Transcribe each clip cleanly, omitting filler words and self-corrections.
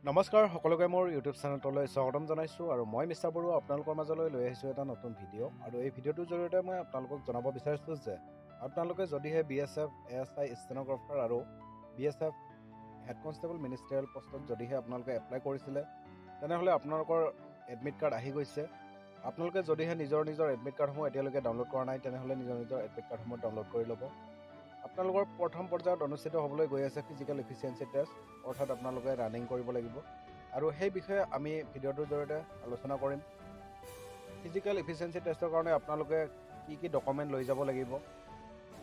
নমস্কাৰ সকলোকে মোৰ ইউটিউব চেনেলটোলৈ স্বাগতম জনাইছোঁ আৰু মই মিষ্টাৰ বৰুৱা আপোনালোকৰ মাজলৈ লৈ আহিছোঁ এটা নতুন ভিডিঅ' আৰু এই ভিডিঅ'টোৰ জৰিয়তে মই আপোনালোকক জনাব বিচাৰিছোঁ যে আপোনালোকে যদিহে BSF ASI ষ্টেন'গ্ৰাফাৰ আৰু BSF হেড কনষ্টেবল মিনিষ্টাৰিয়েল পষ্টত যদিহে আপোনালোকে এপ্লাই কৰিছিলে তেনেহ'লে আপোনালোকৰ এডমিট কাৰ্ড আহি গৈছে। আপোনালোকে যদিহে নিজৰ এডমিট কাৰ্ডসমূহ এতিয়ালৈকে ডাউনলোড কৰা নাই তেনেহ'লে নিজৰ এডমিট কাৰ্ডসমূহ ডাউনলোড কৰি ল'ব। আপোনালোকৰ প্ৰথম পৰ্যায়ত অনুষ্ঠিত হ'বলৈ গৈ আছে ফিজিকেল এফিচিয়েঞ্চি টেষ্ট, অৰ্থাৎ আপোনালোকে ৰানিং কৰিব লাগিব আৰু সেই বিষয়ে আমি ভিডিঅ'টোৰ জৰিয়তে আলোচনা কৰিম। ফিজিকেল এফিচিয়েঞ্চি টেষ্টৰ কাৰণে আপোনালোকে কি ডকুমেণ্ট লৈ যাব লাগিব,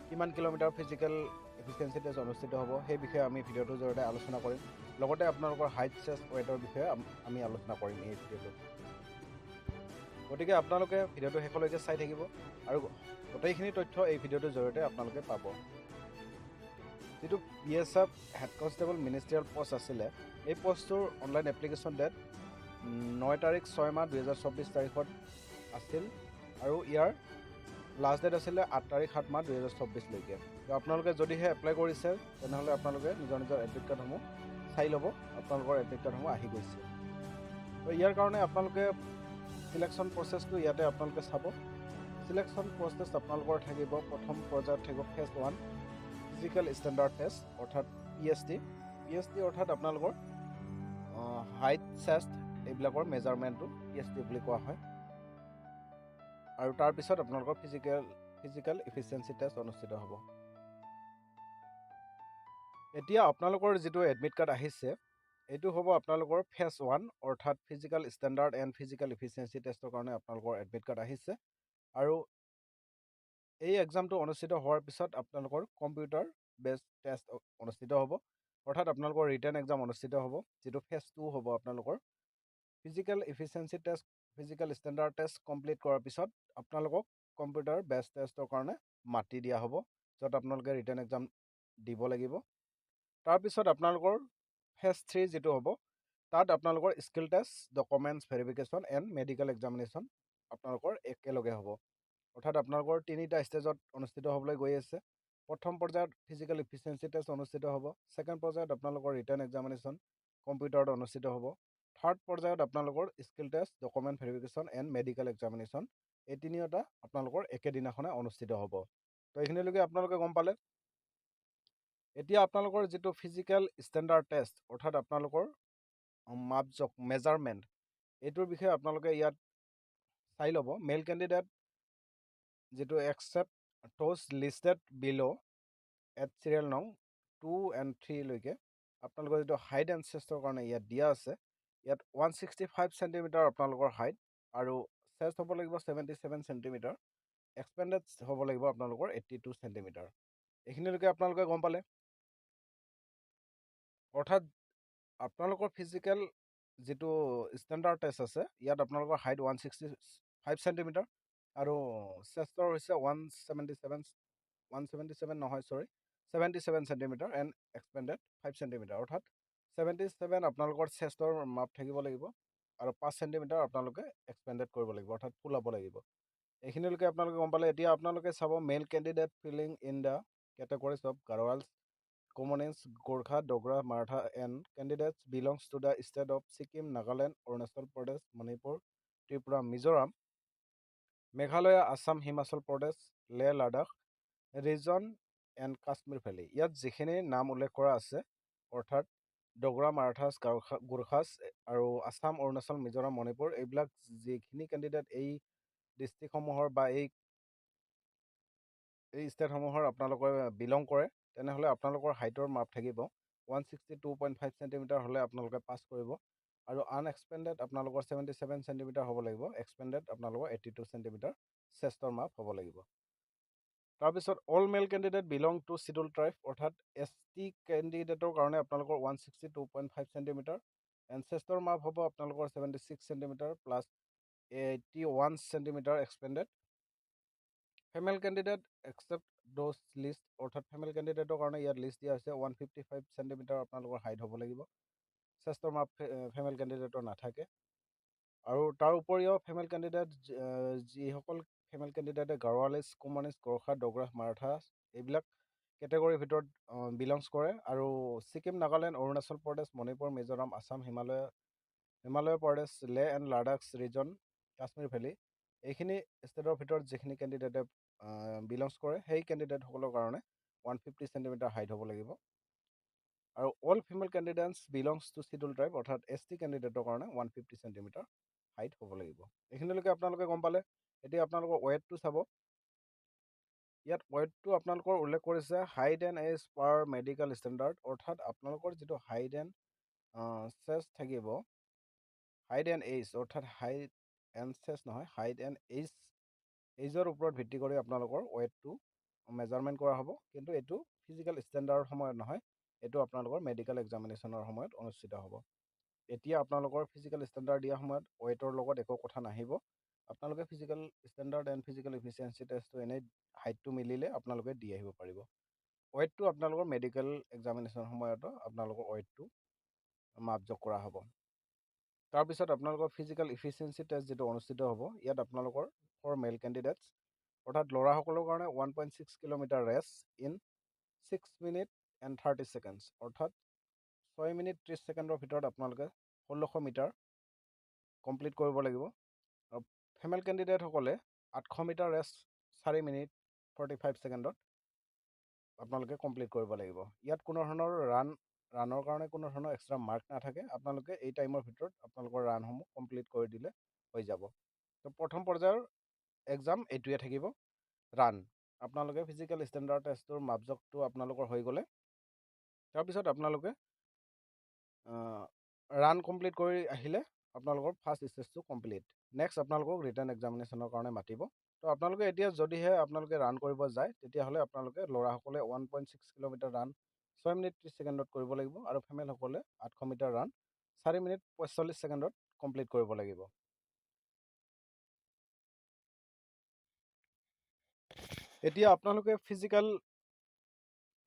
কিমান কিলোমিটাৰ ফিজিকেল এফিচিয়েঞ্চি টেষ্ট অনুষ্ঠিত হ'ব সেই বিষয়ে আমি ভিডিঅ'টোৰ জৰিয়তে আলোচনা কৰিম। লগতে আপোনালোকৰ হাইট চেষ্ট ৱেইটৰ বিষয়ে আমি আলোচনা কৰিম এই ভিডিঅ'টোত। গতিকে আপোনালোকে ভিডিঅ'টো শেষলৈকে চাই থাকিব আৰু গোটেইখিনি তথ্য এই ভিডিঅ'টোৰ জৰিয়তে আপোনালোকে পাব। যিটো BSF হেড কনষ্টেবল মিনিষ্টাৰিয়েল পষ্ট আছিলে, এই পষ্টটোৰ অনলাইন এপ্লিকেশ্যন ডেট 9 তাৰিখ 6 মাহ 2024 তাৰিখত আছিল আৰু ইয়াৰ লাষ্ট ডেট আছিলে 8 তাৰিখ 7 মাহ 2024লৈকে। তো আপোনালোকে যদিহে এপ্লাই কৰিছে তেনেহ'লে আপোনালোকে নিজৰ এডমিট কাৰ্ডসমূহ চাই ল'ব। আপোনালোকৰ এডমিট কাৰ্ডসমূহ আহি গৈছে। তো ইয়াৰ কাৰণে আপোনালোকে চিলেকশ্যন প্ৰচেছটো ইয়াতে আপোনালোকে চাব। চিলেকশ্যন প্ৰচেছ আপোনালোকৰ থাকিব, প্ৰথম পৰ্যায়ত থাকিব ফেজ 1 ফিজিকেল ষ্টেণ্ডাৰ্ড টেষ্ট অৰ্থাৎ PST অৰ্থাৎ আপোনালোকৰ হাইট চেষ্ট এইবিলাকৰ মেজাৰমেণ্টটো PST বুলি কোৱা হয়। আৰু তাৰপিছত আপোনালোকৰ ফিজিকেল এফিচিয়েঞ্চি টেষ্ট অনুষ্ঠিত হ'ব। এতিয়া আপোনালোকৰ যিটো এডমিট কাৰ্ড আহিছে এইটো হ'ব আপোনালোকৰ ফেজ 1 অৰ্থাৎ physical standard and physical efficiency টেষ্টৰ কাৰণে আপোনালোকৰ এডমিট কাৰ্ড আহিছে। আৰু এই এক্সামটো অনুষ্ঠিত হোৱাৰ পিছত আপোনালোকৰ কম্পিউটাৰ বেছড টেষ্ট অনুষ্ঠিত হ'ব, অৰ্থাৎ আপোনালোকৰ ৰিটেন এক্সাম অনুষ্ঠিত হ'ব, যিটো ফেজ 2 হ'ব। আপোনালোকৰ physical efficiency test physical standard test complete কৰাৰ পিছত আপোনালোকক কম্পিউটাৰ বেছড টেষ্টৰ কাৰণে মাতি দিয়া হ'ব, য'ত আপোনালোকে ৰিটেন এক্সাম দিব লাগিব। তাৰপিছত আপোনালোকৰ ফেজ 3 যিটো হ'ব, তাত আপোনালোকৰ skill test, documents verification and medical examination আপোনালোকৰ একেলগে হ'ব। অৰ্থাৎ আপোনালোকৰ 3টা ষ্টেজত অনুষ্ঠিত হ'বলৈ গৈ আছে। প্ৰথম পৰ্যায়ত ফিজিকেল এফিচিয়েঞ্চি টেষ্ট অনুষ্ঠিত হ'ব, ছেকেণ্ড পৰ্যায়ত আপোনালোকৰ ৰিটেন এক্সামিনেশ্যন কম্পিউটাৰত অনুষ্ঠিত হ'ব, থাৰ্ড পৰ্যায়ত আপোনালোকৰ skill test, document verification and medical examination এই তিনিওটা আপোনালোকৰ একেদিনাখনে অনুষ্ঠিত হ'ব। তো এইখিনিলৈকে আপোনালোকে গম পালে। এতিয়া আপোনালোকৰ যিটো ফিজিকেল ষ্টেণ্ডাৰ্ড টেষ্ট অৰ্থাৎ আপোনালোকৰ মাপজোখ মেজাৰমেণ্ট এইটোৰ বিষয়ে আপোনালোকে ইয়াত চাই ল'ব। মেল কেণ্ডিডেট যিটো except those listed below' at serial নং 2 and 3 লৈকে আপোনালোকৰ যিটো হাইট এণ্ড চেষ্টৰ কাৰণে ইয়াত দিয়া আছে, ইয়াত 165 চেণ্টিমিটাৰ আপোনালোকৰ হাইট আৰু চেষ্ট হ'ব লাগিব 77 চেণ্টিমিটাৰ, এক্সপেণ্ডেড হ'ব লাগিব আপোনালোকৰ 82 চেণ্টিমিটাৰ। এইখিনিলৈকে আপোনালোকে গম পালে। অৰ্থাৎ আপোনালোকৰ ফিজিকেল যিটো ষ্টেণ্ডাৰ্ড টেষ্ট আছে ইয়াত আপোনালোকৰ হাইট 165 চেণ্টিমিটাৰ আৰু চেষ্টৰ হৈছে 77 চেণ্টিমিটাৰ এণ্ড এক্সপেণ্ডেড 5 চেণ্টিমিটাৰ। অৰ্থাৎ 77 আপোনালোকৰ চেষ্টৰ মাপ থাকিব লাগিব আৰু 5 চেণ্টিমিটাৰ আপোনালোকে এক্সপেণ্ডেড কৰিব লাগিব, অৰ্থাৎ ফুলাব লাগিব। এইখিনিলৈকে আপোনালোকে গম পালে। এতিয়া আপোনালোকে চাব male candidate filling in the categories of Garhwals, Kumaonis, Gorkha, Dogra, Maratha and candidates belongs to the state of Sikkim, Nagaland, Arunachal Pradesh, Manipur, Tripura, Mizoram, Meghalaya, Assam, Himachal Pradesh, Leh Ladakh region and Kashmir valley. ইয়াত যিখিনি নাম উল্লেখ কৰা আছে অৰ্থাৎ ডোগৰা, মাৰাঠাছ, গোৰ্খাছ আৰু আছাম, অৰুণাচল, মিজোৰাম, মণিপুৰ এইবিলাক যিখিনি কেণ্ডিডেট এই ডিষ্ট্ৰিক্টসমূহৰ বা এই ষ্টেটসমূহৰ আপোনালোকে বিলং কৰে তেনেহ'লে আপোনালোকৰ হাইটৰ মাপ থাকিব 162.5 চেণ্টিমিটাৰ হ'লে আপোনালোকে পাছ কৰিব আৰু আনএক্সপেণ্ডেড আপোনালোকৰ 77 চেণ্টিমিটাৰ হ'ব লাগিব, এক্সপেণ্ডেড আপোনালোকৰ 82 চেণ্টিমিটাৰ চেষ্টৰ মাপ হ'ব লাগিব। তাৰপিছত all male candidate belong to schedule tribe অৰ্থাৎ ST কেণ্ডিডেটৰ কাৰণে আপোনালোকৰ 162.5 চেণ্টিমিটাৰ এণ্ড চেষ্টৰ মাপ হ'ব আপোনালোকৰ 76 centimetre plus 81 centimetre expanded. Female candidate except those list অৰ্থাৎ ফিমেল কেণ্ডিডেটৰ কাৰণে ইয়াত লিষ্ট দিয়া হৈছে 155 চেণ্টিমিটাৰ আপোনালোকৰ হাইট হ'ব লাগিব, চেষ্টৰ মাপ ফিমেল কেণ্ডিডেটৰ নাথাকে। আৰু তাৰ উপৰিও ফিমেল কেণ্ডিডেট যিসকল ফিমেল কেণ্ডিডেটে গাৰোৱালিছ, কোমানিছ, গোৰ্খা, ডোগৰা, মাৰাঠা এইবিলাক কেটেগৰীৰ ভিতৰত বিলংছ কৰে। আৰু Sikkim, Nagaland, Arunachal Pradesh, Manipur, Mizoram, Assam, Himalaya Pradesh, Leh and Ladakh region, Kashmir valley, এইখিনি ষ্টেটৰ ভিতৰত যিখিনি কেণ্ডিডেটে বিলংছ কৰে সেই কেণ্ডিডেটসকলৰ কাৰণে 150 চেণ্টিমিটাৰ হাইট হ'ব লাগিব। আৰু all female candidates belongs to schedule tribe, অৰ্থাৎ ST কেণ্ডিডেটৰ কাৰণে 150 চেণ্টিমিটাৰ হাইট হ'ব লাগিব। এইখিনিলৈকে আপোনালোকে গম পালে। এতিয়া আপোনালোকৰ ৱেটটো চাব। ইয়াত ৱেটটো আপোনালোকৰ উল্লেখ কৰিছে height and age per medical standard, অৰ্থাৎ আপোনালোকৰ যিটো হাইট এণ্ড চেষ্ট থাকিব, হাইট এণ্ড এইজ, অৰ্থাৎ হাইট এণ্ড চেষ্ট নহয়, হাইট এণ্ড এইজৰ ওপৰত ভিত্তি কৰি আপোনালোকৰ ৱেটটো মেজাৰমেণ্ট কৰা হ'ব। কিন্তু এইটো ফিজিকেল ষ্টেণ্ডাৰ্ডৰ সময়ত নহয়, এইটো আপোনালোকৰ মেডিকেল এক্সামিনেশ্যনৰ সময়ত অনুষ্ঠিত হ'ব। এতিয়া আপোনালোকৰ ফিজিকেল ষ্টেণ্ডাৰ্ড দিয়া সময়ত ৱেটৰ লগত একো কথা নাহিব। আপোনালোকে physical standard and physical efficiency টেষ্টটো এনেই হাইটটো মিলিলে আপোনালোকে দি আহিব পাৰিব। ৱেটটো আপোনালোকৰ মেডিকেল এক্সামিনেশ্যনৰ সময়তো আপোনালোকৰ ৱেটটো মাপজোখ কৰা হ'ব। তাৰপিছত আপোনালোকৰ ফিজিকেল ইফিচিয়েঞ্চি টেষ্ট যিটো অনুষ্ঠিত হ'ব, ইয়াত আপোনালোকৰ ফৰ মেল কেণ্ডিডেটছ, অৰ্থাৎ ল'ৰাসকলৰ কাৰণে 1.6 kilometre race in 6 minute and 30 seconds, অৰ্থাৎ 6 মিনিট 30 ছেকেণ্ডৰ ভিতৰত আপোনালোকে 1600 মিটাৰ কমপ্লিট কৰিব লাগিব। আৰু ফিমেল কেণ্ডিডেটসকলে 800 মিটাৰ ৰেচ 4 মিনিট 45 ছেকেণ্ডত আপোনালোকে কমপ্লিট কৰিব লাগিব। ইয়াত কোনো ধৰণৰ ৰানৰ কাৰণে কোনো ধৰণৰ এক্সট্ৰা মাৰ্ক নাথাকে। আপোনালোকে এই টাইমৰ ভিতৰত আপোনালোকৰ ৰানসমূহ কমপ্লিট কৰি দিলে হৈ যাব। তো প্ৰথম পৰ্যায়ৰ এক্সাম এইটোৱে থাকিব, ৰান। আপোনালোকে ফিজিকেল ষ্টেণ্ডাৰ্ড টেষ্টটোৰ মাপজোখটো আপোনালোকৰ হৈ গ'লে তাৰপিছত আপোনালোকে ৰান কমপ্লিট কৰি আহিলে আপোনালোকৰ ফাৰ্ষ্ট ষ্টেজটো কমপ্লিট। নেক্সট আপোনালোকক ৰিটেন এক্সামিনেশ্যনৰ কাৰণে মাতিব। তো আপোনালোকে এতিয়া যদিহে আপোনালোকে ৰান কৰিব যায়, তেতিয়াহ'লে আপোনালোকে ল'ৰাসকলে 1.6 কিলোমিটাৰ ৰান 6 মিনিট 30 ছেকেণ্ডত কৰিব লাগিব, আৰু ফিমেলসকলে 800 মিটাৰ ৰান 4 মিনিট 45 ছেকেণ্ডত কমপ্লিট কৰিব লাগিব। এতিয়া আপোনালোকে ফিজিকেল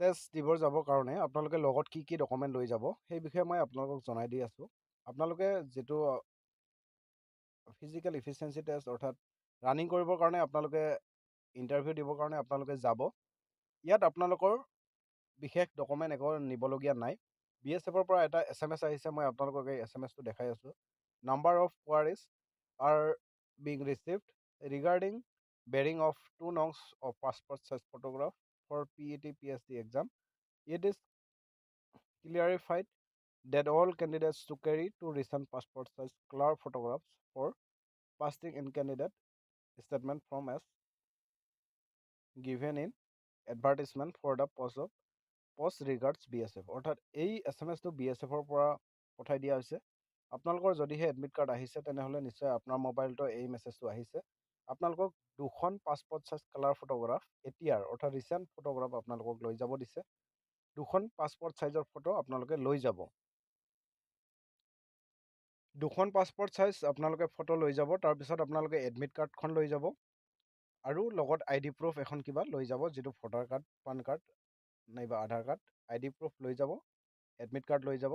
টেষ্ট দিব যাবৰ কাৰণে আপোনালোকে লগত কি কি ডকুমেণ্ট লৈ যাব, সেই বিষয়ে মই আপোনালোকক জনাই দি আছোঁ। আপোনালোকে যিটো ফিজিকেল ইফিচিয়েঞ্চি টেষ্ট, অৰ্থাৎ ৰানিং কৰিবৰ কাৰণে আপোনালোকে ইণ্টাৰভিউ দিবৰ কাৰণে আপোনালোকে যাব, ইয়াত আপোনালোকৰ বিশেষ ডকুমেণ্ট একো নিবলগীয়া নাই। BSFৰ পৰা এটা SMS আহিছে, মই আপোনালোকক এই SMSটো দেখাই আছোঁ। Number of queries are being received regarding bearing of 2 nongs of passport size photograph for PET PhD exam. It is clarified that all candidates to carry 2 recent passport size color photographs for passing in candidate statement from as given in advertisement for the post regards BSF, অৰ্থাৎ এই SMSটো BSFৰ পৰা পঠাই দিয়া হৈছে। আপোনালোকৰ যদিহে admit card আহিছে তেনেহ'লে নিশ্চয় আপোনাৰ মোবাইলটো এই মেছেজটো আহিছে। আপোনালোকক 2খন পাছপৰ্ট চাইজ কালাৰ ফটোগ্ৰাফ এতিয়াৰ, অৰ্থাৎ ৰিচেণ্ট ফটোগ্ৰাফ আপোনালোকক লৈ যাব দিছে। 2খন পাছপৰ্ট চাইজৰ ফটো আপোনালোকে লৈ যাব। 2খন পাছপৰ্ট চাইজ আপোনালোকে ফটো লৈ যাব। তাৰপিছত আপোনালোকে এডমিট কাৰ্ডখন লৈ যাব, আৰু লগত ID প্ৰুফ এখন কিবা লৈ যাব, যিটো ভোটাৰ কাৰ্ড, পান কাৰ্ড নাইবা আধাৰ কাৰ্ড। ID প্ৰুফ লৈ যাব, এডমিট কাৰ্ড লৈ যাব,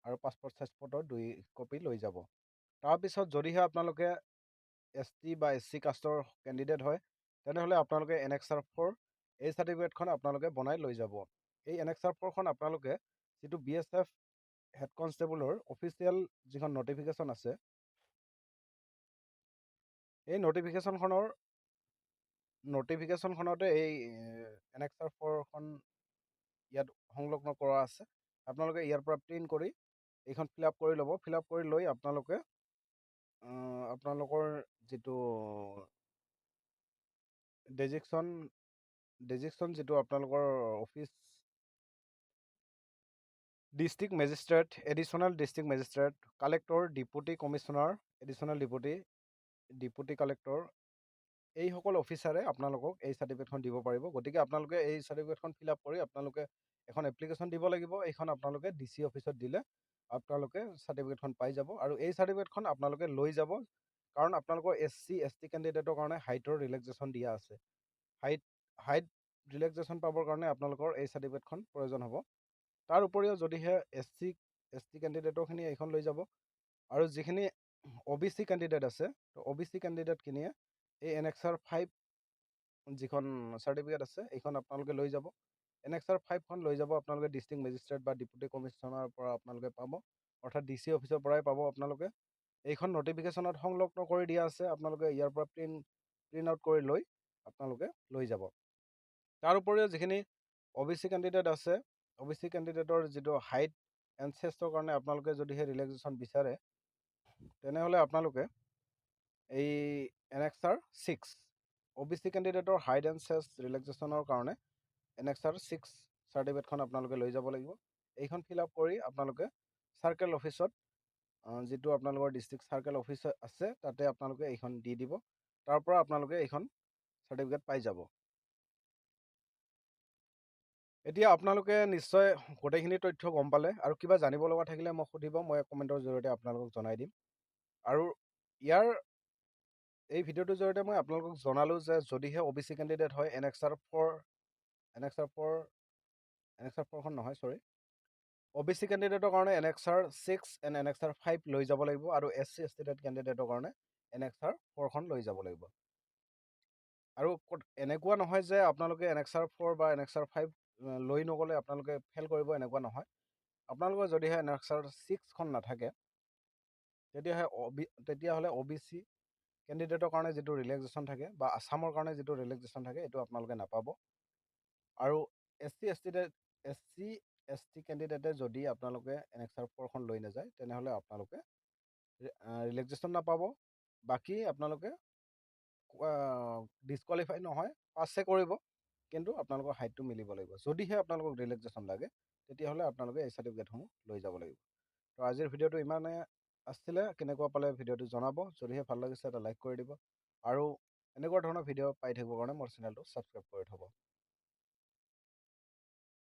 আৰু পাছপৰ্ট চাইজ ফটো 2 কপি লৈ যাব। তাৰপিছত যদিহে আপোনালোকে ST বা SC কাষ্টৰ কেণ্ডিডেট হয়, তেনেহ'লে আপোনালোকে Annexure 4 এই চাৰ্টিফিকেটখন আপোনালোকে বনাই লৈ যাব। এই Annexure 4খন আপোনালোকে যিটো BSF হেড কনষ্টেবলৰ অফিচিয়েল যিখন নটিফিকেশ্যন আছে, এই নটিফিকেশ্যনখনতে এই Annexure 4খন ইয়াত সংলগ্ন কৰা আছে। আপোনালোকে ইয়াৰ পৰা প্ৰিণ্ট কৰি এইখন ফিল আপ কৰি ল'ব। ফিল আপ কৰি লৈ আপোনালোকে আপোনালোকৰ যিটো ডেজিকশ্যন যিটো আপোনালোকৰ office, district magistrate, additional district magistrate, collector, deputy commissioner, additional deputy collector, এইসকল অফিচাৰে আপোনালোকক এই চাৰ্টিফিকেটখন দিব পাৰিব। গতিকে আপোনালোকে এই চাৰ্টিফিকেটখন ফিল আপ কৰি আপোনালোকে এখন এপ্লিকেশ্যন দিব লাগিব। এইখন আপোনালোকে DC অফিচত দিলে আপোনালোকে চাৰ্টিফিকেটখন পাই যাব। আৰু এই চাৰ্টিফিকেটখন আপোনালোকে লৈ যাব, কাৰণ আপোনালোকৰ SC ST কেণ্ডিডেটৰ কাৰণে হাইটৰ ৰিলেক্সেশ্যন দিয়া আছে। হাইট ৰিলেক্সেশ্যন পাবৰ কাৰণে আপোনালোকৰ এই চাৰ্টিফিকেটখন প্ৰয়োজন হ'ব। তাৰ উপৰিও যদিহে SC ST কেণ্ডিডেটৰখিনি এইখন লৈ যাব, আৰু যিখিনি OBC কেণ্ডিডেট আছে, তো OBC কেণ্ডিডেটখিনিয়ে এই Annexure 5 যিখন চাৰ্টিফিকেট আছে এইখন আপোনালোকে লৈ যাব। NXR 5খন লৈ যাব আপোনালোকে ডিষ্ট্ৰিক্ট মেজিষ্ট্ৰেট বা ডিপুটি কমিশ্যনাৰৰ পৰা আপোনালোকে পাব, অৰ্থাৎ DC অফিচৰ পৰাই পাব আপোনালোকে। এইখন নটিফিকেশ্যনত সংলগ্ন কৰি দিয়া আছে, আপোনালোকে ইয়াৰ পৰা প্ৰিণ্ট আউট কৰি লৈ আপোনালোকে লৈ যাব। তাৰ উপৰিও যিখিনি OBC কেণ্ডিডেট আছে, OBC কেণ্ডিডেটৰ যিটো হাইট এনচেষ্টৰ কাৰণে আপোনালোকে যদিহে ৰিলেক্সেশ্যন বিচাৰে, তেনেহ'লে আপোনালোকে এই NXR 6 OBC কেণ্ডিডেটৰ হাইট এণ্ড চেষ্ট ৰিলেক্সেশ্যনৰ কাৰণে NXR 6 চাৰ্টিফিকেটখন আপোনালোকে লৈ যাব লাগিব। এইখন ফিল আপ কৰি আপোনালোকে চাৰ্কেল অফিচত, যিটো আপোনালোকৰ ডিষ্ট্ৰিক্ট চাৰ্কেল অফিচ আছে, তাতে আপোনালোকে এইখন দি দিব। তাৰ পৰা আপোনালোকে এইখন চাৰ্টিফিকেট পাই যাব। এতিয়া আপোনালোকে নিশ্চয় গোটেইখিনি তথ্য গম পালে, আৰু কিবা জানিব লগা থাকিলে মোক সুধিব, মই কমেণ্টৰ জৰিয়তে আপোনালোকক জনাই দিম। আৰু এই ভিডিঅ'টোৰ জৰিয়তে মই আপোনালোকক জনালোঁ যে যদিহে OBC কেণ্ডিডেট হয় NXR 4খন নহয়, OBC কেণ্ডিডেটৰ কাৰণে NXR 6 এণ্ড NXR 5 লৈ যাব লাগিব, আৰু SC ST কেণ্ডিডেটৰ কাৰণে NXR 4খন লৈ যাব লাগিব। আৰু এনেকুৱা নহয় যে আপোনালোকে NXR 4 বা NXR 5 লৈ নগ'লে আপোনালোকে ফেইল কৰিব, এনেকুৱা নহয়। আপোনালোকৰ যদিহে NXR 6খন নাথাকে, তেতিয়াহ'লে OBC কেণ্ডিডেটৰ কাৰণে যিটো ৰিলেক্সেশ্যন থাকে বা আছামৰ কাৰণে যিটো ৰিলেক্সেশ্যন থাকে, এইটো আপোনালোকে নাপাব। আৰু SC ST কেণ্ডিডেটে যদি আপোনালোকে NXR 4খন লৈ নাযায়, তেনেহ'লে আপোনালোকে ৰিলেক্সেশ্যন নাপাব। বাকী আপোনালোকে ডিছকুৱালিফাই নহয়, পাছে কৰিব, কিন্তু আপোনালোকৰ হাইটটো মিলিব লাগিব। যদিহে আপোনালোকক ৰিলেক্সেশ্যন লাগে, তেতিয়াহ'লে আপোনালোকে এই চাৰ্টিফিকেটসমূহ লৈ যাব লাগিব। তো আজিৰ ভিডিঅ'টো ইমানে আছিলে। কেনেকুৱা পালে ভিডিঅ'টো জনাব। যদিহে ভাল লাগিছে এটা লাইক কৰি দিব, আৰু এনেকুৱা ধৰণৰ ভিডিঅ' পাই থাকিবৰ কাৰণে মোৰ চেনেলটো ছাবস্ক্ৰাইব কৰি থ'ব।